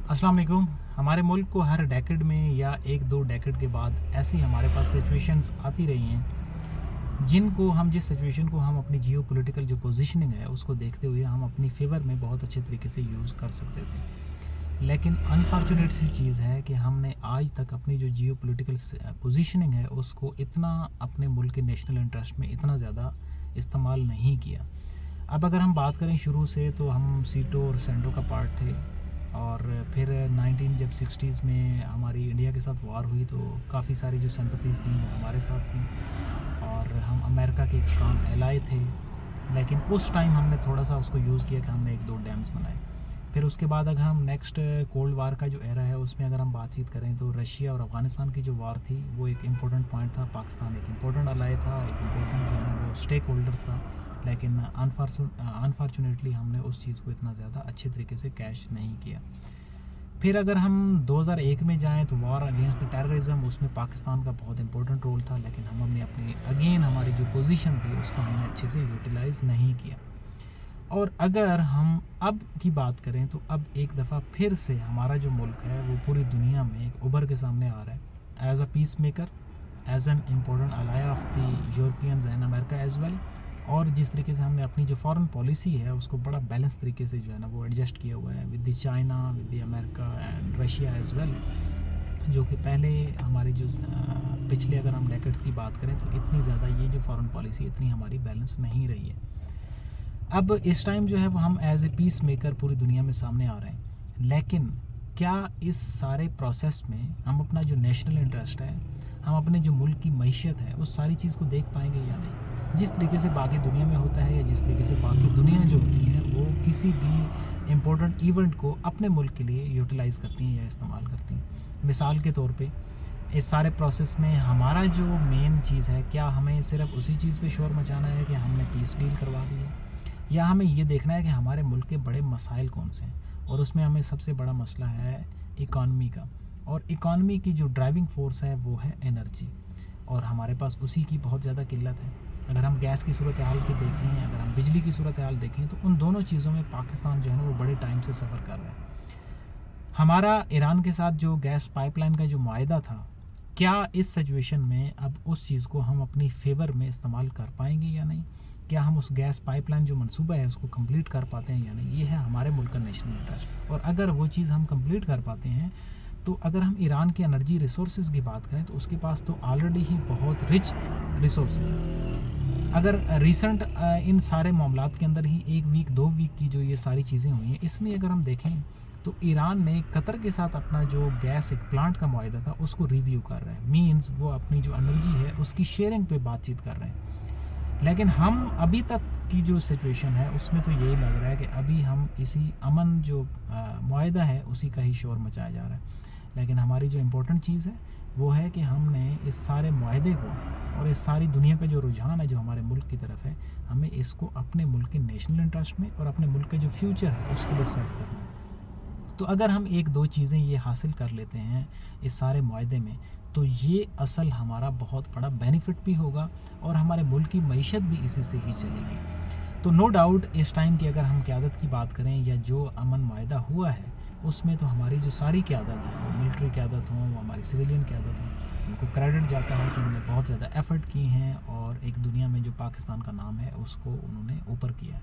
अस्सलाम वालेकुम। हमारे मुल्क को हर डेकेड में या एक दो डेकेड के बाद ऐसी हमारे पास सिचुएशंस आती रही हैं जिनको हम जिस सिचुएशन को हम अपनी जियो पॉलिटिकल जो पोजीशनिंग है उसको देखते हुए हम अपनी फेवर में बहुत अच्छे तरीके से यूज़ कर सकते थे। लेकिन अनफॉर्चुनेट सी चीज़ है कि हमने आज तक अपनी जो जियो पॉलिटिकल पोजीशनिंग है उसको इतना अपने मुल्क के नेशनल इंटरेस्ट में इतना ज़्यादा इस्तेमाल नहीं किया। अब अगर हम बात करें शुरू से, तो हम सीटो और सेंडो का पार्ट थे, और फिर 19 जब 60s में हमारी इंडिया के साथ वार हुई तो काफ़ी सारी जो सिंपथीज़ थी वो हमारे साथ थी, और हम अमेरिका के एक स्ट्रॉन्ग एलाई थे। लेकिन उस टाइम हमने थोड़ा सा उसको यूज़ किया कि हमने एक दो डैम्स बनाए। फिर उसके बाद अगर हम नेक्स्ट कोल्ड वार का जो एरा है उसमें अगर हम बातचीत करें तो रशिया और अफ़गानिस्तान की जो वार थी वो एक इम्पोर्टेंट पॉइंट था। पाकिस्तान एक इम्पोर्टेंट अलाई था, एक इम्पोर्टेंट जो है ना वो स्टेक होल्डर था। लेकिन अनफॉर्चुनेटली हमने उस चीज़ को इतना ज़्यादा अच्छे तरीके से कैश नहीं किया। फिर अगर हम 2001 में जाएं तो वार अगेंस्ट द टेररिज्म, उसमें पाकिस्तान का बहुत इंपॉर्टेंट रोल था, लेकिन हमने अपनी अगेन हमारी जो पोजीशन थी उसको हमने अच्छे से यूटिलाइज़ नहीं किया। और अगर हम अब की बात करें तो अब एक दफ़ा फिर से हमारा जो मुल्क है वो पूरी दुनिया में एक उभर के सामने आ रहा है as a peace maker, as an important ally of the Europeans and America as well. और जिस तरीके से हमने अपनी जो फॉरेन पॉलिसी है उसको बड़ा बैलेंस तरीके से जो है ना वो एडजस्ट किया हुआ है with the China, with the America and Russia as well, जो कि पहले हमारी जो पिछले अगर हम डेकेड्स की बात करें तो इतनी ज़्यादा ये जो फॉरेन पॉलिसी इतनी हमारी बैलेंस नहीं रही है। अब इस टाइम जो है वो हम एज ए पीस मेकर पूरी दुनिया में सामने आ रहे हैं, लेकिन क्या इस सारे प्रोसेस में हम अपना जो नेशनल इंटरेस्ट है, हम अपने जो मुल्क की मईशत है, उस सारी चीज़ को देख पाएंगे या नहीं। जिस तरीके से बाकी दुनिया में होता है या जिस तरीके से बाकी दुनिया जो होती है वो किसी भी इम्पोर्टेंट इवेंट को अपने मुल्क के लिए यूटिलाइज़ करती हैं या इस्तेमाल करती हैं। मिसाल के तौर पे इस सारे प्रोसेस में हमारा जो मेन चीज़ है, क्या हमें सिर्फ उसी चीज़ पे शोर मचाना है कि हमने पीस डील करवा दी है, या हमें ये देखना है कि हमारे मुल्क के बड़े मसाइल कौन से हैं। और उसमें हमें सबसे बड़ा मसला है इकॉनमी का, और इकॉनमी की जो ड्राइविंग फोर्स है वो है एनर्जी, और हमारे पास उसी की बहुत ज़्यादा किल्लत है। अगर हम गैस की सूरत हाल की देखें, अगर हम बिजली की सूरत हाल देखें, तो उन दोनों चीज़ों में पाकिस्तान जो है ना वो बड़े टाइम से सफ़र कर रहा है। हमारा ईरान के साथ जो गैस पाइपलाइन का जो मुआहदा था, क्या इस सिचुएशन में अब उस चीज़ को हम अपनी फेवर में इस्तेमाल कर पाएंगे या नहीं? क्या हम उस गैस पाइपलाइन जो मंसूबा है उसको कंप्लीट कर पाते हैं या नहीं? ये है हमारे मुल्क का नेशनल इंटरेस्ट। और अगर वो चीज़ हम कंप्लीट कर पाते हैं तो अगर हम ईरान की एनर्जी रिसोर्सेज की बात करें तो उसके पास तो ऑलरेडी ही बहुत रिच रिसोर्सेज हैं। अगर रिसेंट इन सारे मामलात के अंदर ही एक वीक 2 वीक की जो ये सारी चीज़ें हुई हैं, इसमें अगर हम देखें तो ईरान ने कतर के साथ अपना जो गैस एक प्लांट का मुआहदा था उसको रिव्यू कर रहे हैं। मीन्स वो अपनी जो एनर्जी है उसकी शेयरिंग पे बातचीत कर रहे हैं। लेकिन हम अभी तक की जो सिचुएशन है उसमें तो यही लग रहा है कि अभी हम इसी अमन जो मुआहदा है उसी का ही शोर मचाया जा रहा है। लेकिन हमारी जो इम्पोर्टेंट चीज़ है वो है कि हमने इस सारे मुआहदे को और इस सारी दुनिया का जो रुझान है जो हमारे मुल्क की तरफ है, हमें इसको अपने मुल्क के नेशनल इंटरेस्ट में और अपने मुल्क का जो फ्यूचर है उसके लिए सर्व करना है। तो अगर हम एक दो चीज़ें ये हासिल कर लेते हैं इस सारे मुआहदे में, तो ये असल हमारा बहुत बड़ा बेनिफिट भी होगा और हमारे मुल्क की मईशत भी इसी से ही चलेगी। तो नो डाउट इस टाइम की अगर हम क़यादत की बात करें या जो अमन मुआहदा हुआ है उसमें तो हमारी जो सारी क़यादत है, वो मिलिट्री क़यादत हो, वो हमारी सिविलियन क़यादत हो, उनको क्रेडिट जाता है कि उन्होंने बहुत ज़्यादा एफ़र्ट की हैं और एक दुनिया में जो पाकिस्तान का नाम है उसको उन्होंने ऊपर किया है।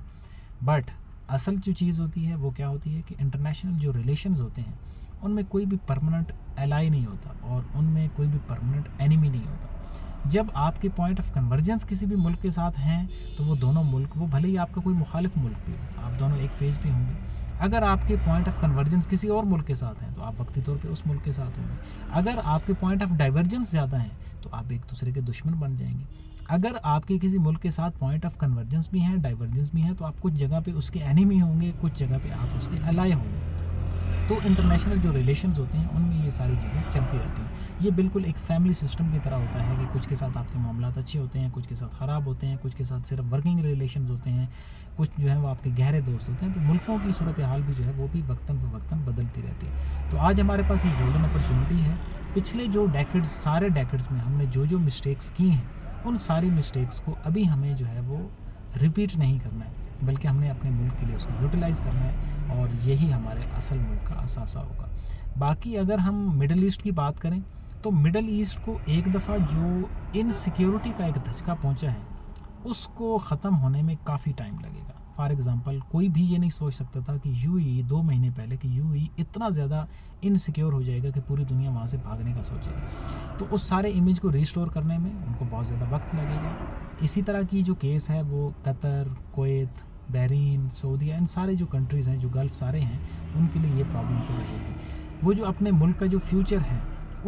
बट असल जो चीज़ होती है वो क्या होती है कि इंटरनेशनल जो रिलेशंस होते हैं उनमें कोई भी परमानेंट एलाई नहीं होता और उनमें कोई भी परमानेंट एनिमी नहीं होता। जब आपके पॉइंट ऑफ कन्वर्जेंस किसी भी मुल्क के साथ हैं तो वो दोनों मुल्क, वो भले ही आपका कोई मुखालिफ मुल्क भी हो, आप दोनों एक पेज पे होंगे। अगर आपके पॉइंट ऑफ कन्वर्जेंस किसी और मुल्क के साथ हैं तो आप वक्ती तौर पे उस मुल्क के साथ होंगे। अगर आपके पॉइंट ऑफ डाइवर्जेंस ज़्यादा हैं तो आप एक दूसरे के दुश्मन बन जाएंगे। अगर आपके किसी मुल्क के साथ पॉइंट ऑफ कन्वर्जेंस भी हैं, डाइवर्जेंस भी हैं, तो आप कुछ जगह पे उसके एनिमी होंगे, कुछ जगह पे आप उसके अलाय होंगे। तो इंटरनेशनल जो रिलेशंस होते हैं उनमें ये सारी चीज़ें चलती रहती हैं। ये बिल्कुल एक फैमिली सिस्टम की तरह होता है कि कुछ के साथ आपके मामलात अच्छे होते हैं, कुछ के साथ ख़राब होते हैं, कुछ के साथ सिर्फ वर्किंग रिलेशंस होते हैं, कुछ जो है वो आपके गहरे दोस्त होते हैं। तो मुल्कों की सूरत हाल भी जो है वो भी वक्तन फ़वक्तन बदलती रहती है। तो आज हमारे पास ये गोल्डन अपॉर्चुनिटी है। पिछले जो डेकेड्स, सारे डेकेड्स में हमने जो जो मिस्टेक्स की हैं उन सारी मिस्टेक्स को अभी हमें जो है वो रिपीट नहीं करना है। بلکہ ہم نے اپنے ملک کے لیے اس کو یوٹیلائز کرنا ہے، اور یہی ہمارے اصل ملک کا اثاثہ ہوگا۔ باقی اگر ہم مڈل ایسٹ کی بات کریں تو مڈل ایسٹ کو ایک دفعہ جو انسیکیورٹی کا ایک دھچکا پہنچا ہے اس کو ختم ہونے میں کافی ٹائم لگے گا۔ فار ایگزامپل کوئی بھی یہ نہیں سوچ سکتا تھا کہ یو ای 2 مہینے پہلے کہ یو ای اتنا زیادہ انسیکیور ہو جائے گا کہ پوری دنیا وہاں سے بھاگنے کا سوچے گی، تو اس سارے امیج کو ریسٹور کرنے میں ان کو بہت زیادہ وقت لگے گا۔ اسی طرح کی جو کیس ہے وہ قطر، کویت، بحرین، سعودیہ، ان سارے جو کنٹریز ہیں جو گلف سارے ہیں ان کے لیے یہ پرابلم تو رہے گی۔ وہ جو اپنے ملک کا جو فیوچر ہے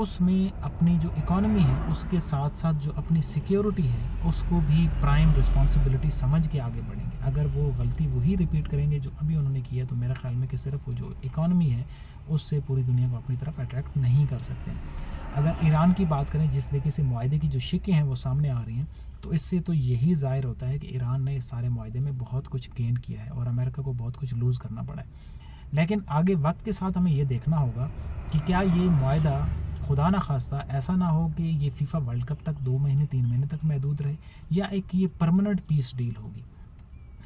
اس میں اپنی جو اکانومی ہے اس کے ساتھ ساتھ جو اپنی سیکیورٹی ہے اس کو بھی پرائم رسپانسبلٹی سمجھ کے آگے بڑھیں گے۔ اگر وہ غلطی وہی ریپیٹ کریں گے جو ابھی انہوں نے کیا تو میرا خیال میں کہ صرف وہ جو اکانومی ہے اس سے پوری دنیا کو اپنی طرف اٹریکٹ نہیں کر سکتے۔ اگر ایران کی بات کریں جس طریقے سے معاہدے کی جو شکیں ہیں وہ سامنے آ رہی ہیں تو اس سے تو یہی ظاہر ہوتا ہے کہ ایران نے اس سارے معاہدے میں بہت کچھ گین کیا ہے اور امریکہ کو بہت کچھ لوز کرنا پڑا ہے۔ لیکن آگے وقت کے ساتھ ہمیں یہ دیکھنا ہوگا کہ کیا یہ معاہدہ خدا نہ خواستہ ایسا نہ ہو کہ یہ فیفا ورلڈ کپ تک 2 مہینے 3 مہینے تک محدود رہے، یا ایک یہ پرماننٹ پیس ڈیل ہوگی۔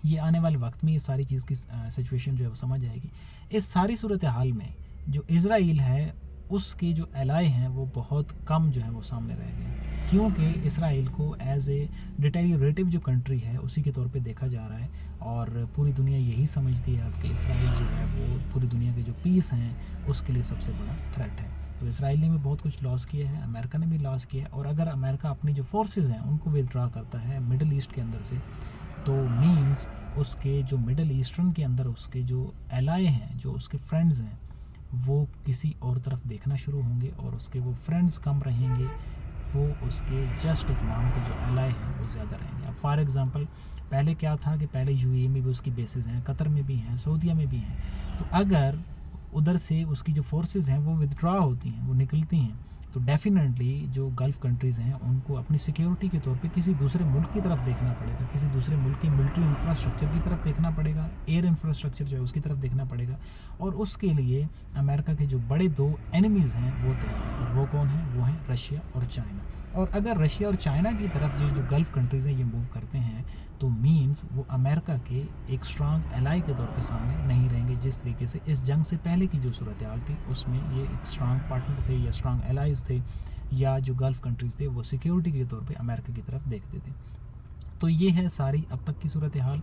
یہ آنے والے وقت میں یہ ساری چیز کی سچویشن جو ہے وہ سمجھ آئے گی۔ اس ساری صورتحال میں جو اسرائیل ہے اس کے جو الائے ہیں وہ بہت کم جو ہے وہ سامنے رہ گئے، کیونکہ اسرائیل کو ایز اے ڈیٹیریوریٹو جو کنٹری ہے اسی کے طور پہ دیکھا جا رہا ہے، اور پوری دنیا یہی سمجھتی ہے اب کہ اسرائیل جو ہے وہ پوری دنیا کے جو پیس ہیں اس کے لیے سب سے بڑا تھریٹ ہے۔ تو اسرائیل نے بھی بہت کچھ لاس کیا ہے، امریکہ نے بھی لاس کیا ہے، اور اگر امریکہ اپنی جو فورسز ہیں ان کو ودرا کرتا ہے مڈل ایسٹ کے اندر سے تو مینس اس کے جو مڈل ایسٹرن کے اندر اس کے جو الائے ہیں، جو اس کے فرینڈز ہیں، وہ کسی اور طرف دیکھنا شروع ہوں گے، اور اس کے وہ فرینڈز کم رہیں گے، وہ اس کے جسٹ ایک نام کے جو الائے ہیں وہ زیادہ رہیں گے۔ اب فار ایگزامپل پہلے کیا تھا کہ پہلے یو اے میں بھی اس کی بیسز ہیں، قطر میں بھی ہیں، سعودیہ میں بھی ہیں، تو اگر ادھر سے اس کی جو فورسز ہیں وہ ودرا ہوتی ہیں، وہ نکلتی ہیں، تو ڈیفینیٹلی جو گلف کنٹریز ہیں ان کو اپنی سیکیورٹی کے طور پہ کسی دوسرے ملک کی طرف دیکھنا پڑے گا، کسی دوسرے ملک کی ملٹری انفراسٹرکچر کی طرف دیکھنا پڑے گا، ایئر انفراسٹرکچر جو ہے اس کی طرف دیکھنا پڑے گا، اور اس کے لیے امریکہ کے جو بڑے 2 اینیمیز ہیں وہ تیار ہیں، اور وہ کون ہیں؟ وہ ہیں رشیا اور چائنا۔ اور اگر رشیا اور چائنا کی طرف جو گلف کنٹریز ہیں یہ موو کرتے ہیں تو مینس وہ امریکہ کے ایک اسٹرانگ الائی کے طور پہ سامنے نہیں رہیں گے، جس طریقے سے اس جنگ سے پہلے کی جو صورتحال تھی اس میں یہ ایک اسٹرانگ پارٹنر تھے یا اسٹرانگ الائز تھے، یا جو گلف کنٹریز تھے وہ سیکیورٹی کے طور پہ امریکہ کی طرف دیکھتے تھے۔ تو یہ ہے ساری اب تک کی صورتحال،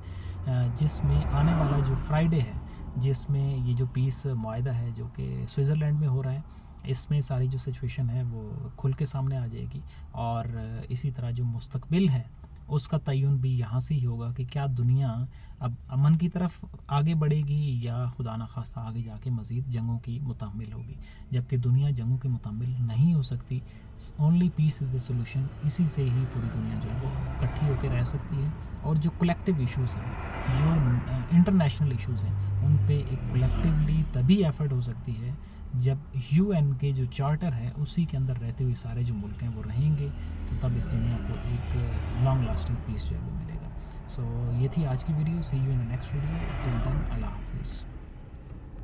جس میں آنے والا جو فرائیڈے ہے جس میں یہ جو پیس معاہدہ ہے جو کہ سوئٹزرلینڈ میں ہو رہا ہے، اس میں ساری جو سچویشن ہے وہ کھل کے سامنے آ جائے گی، اور اسی طرح جو مستقبل ہے اس کا تعین بھی یہاں سے ہی ہوگا کہ کیا دنیا اب امن کی طرف آگے بڑھے گی یا خدا نخواستہ آگے جا کے مزید جنگوں کی متحمل ہوگی، جبکہ دنیا جنگوں کے متحمل نہیں ہو سکتی۔ Only piece is the solution, اسی سے ہی پوری دنیا جو ہے وہ اکٹھی ہو کے رہ سکتی ہے، اور جو کلیکٹیو ایشوز ہیں، جو انٹرنیشنل ایشوز ہیں، ان پہ ایک کلیکٹیولی تبھی ایفرٹ ہو سکتی ہے جب یو این کے جو چارٹر ہے اسی کے اندر رہتے ہوئے سارے جو ملک ہیں وہ رہیں گے، تو تب اس دنیا کو ایک لانگ لاسٹنگ پیس جو ہے وہ ملے گا۔ سو یہ تھی آج کی video, see you in the next video, till then اللہ حافظ۔